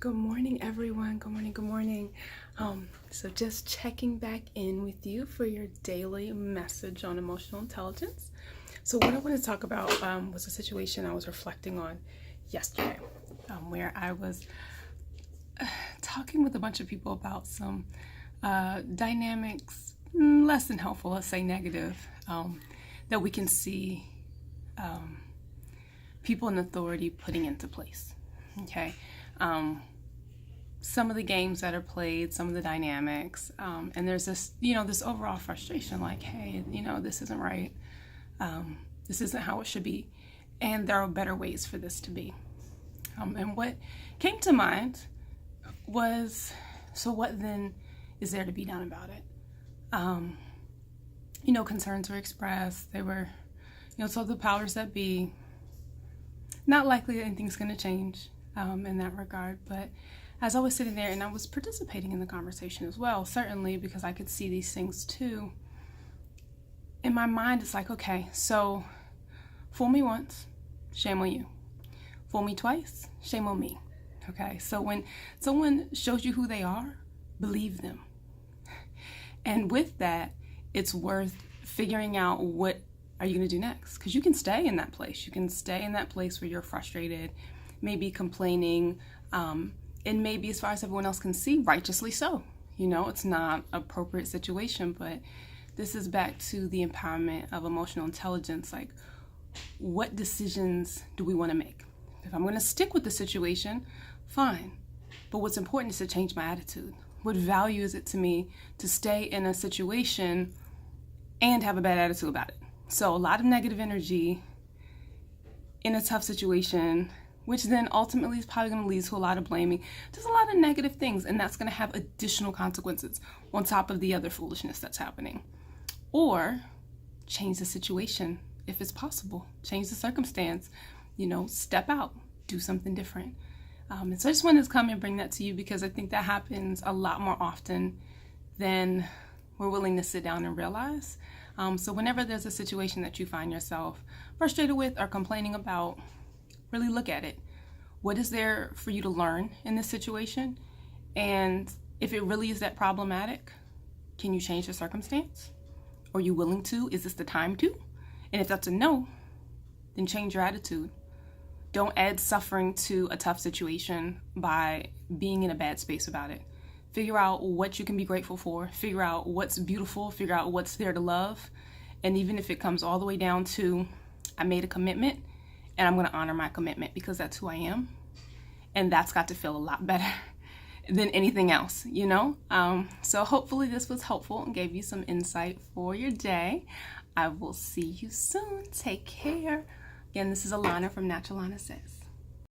Good morning, everyone. Good morning, good morning. So just checking back in with you for your daily message on emotional intelligence. So what I want to talk about was a situation I was reflecting on yesterday, where I was talking with a bunch of people about some dynamics, less than helpful, let's say negative, that we can see people in authority putting into place. Okay. Some of the games that are played, some of the dynamics, and there's this, this overall frustration, like, hey, this isn't right. This isn't how it should be. And there are better ways for this to be. And what came to mind was, so what then is there to be done about it? Concerns were expressed. They were, so the powers that be, not likely that anything's going to change in that regard, but as I was sitting there and I was participating in the conversation as well, certainly because I could see these things too, in my mind it's like, okay, so fool me once, shame on you. Fool me twice, shame on me. Okay, so when someone shows you who they are, believe them. And with that, it's worth figuring out what are you going to do next, because you can stay in that place. You can stay in that place where you're frustrated, maybe complaining, and maybe, as far as everyone else can see, righteously so. It's not an appropriate situation, but this is back to the empowerment of emotional intelligence. Like, what decisions do we want to make? If I'm going to stick with the situation, fine. But what's important is to change my attitude. What value is it to me to stay in a situation and have a bad attitude about it? So a lot of negative energy in a tough situation, which then ultimately is probably going to lead to a lot of blaming. There's a lot of negative things, and that's going to have additional consequences on top of the other foolishness that's happening. Or change the situation if it's possible. Change the circumstance. Step out. Do something different. And so I just wanted to come and bring that to you because I think that happens a lot more often than we're willing to sit down and realize. So whenever there's a situation that you find yourself frustrated with or complaining about, really look at it. What is there for you to learn in this situation? And if it really is that problematic, can you change the circumstance? Are you willing to? Is this the time to? And if that's a no, then change your attitude. Don't add suffering to a tough situation by being in a bad space about it. Figure out what you can be grateful for. Figure out what's beautiful. Figure out what's there to love. And even if it comes all the way down to, I made a commitment, and I'm going to honor my commitment because that's who I am. And that's got to feel a lot better than anything else, So hopefully this was helpful and gave you some insight for your day. I will see you soon. Take care. Again, this is Alana from Naturalana Says.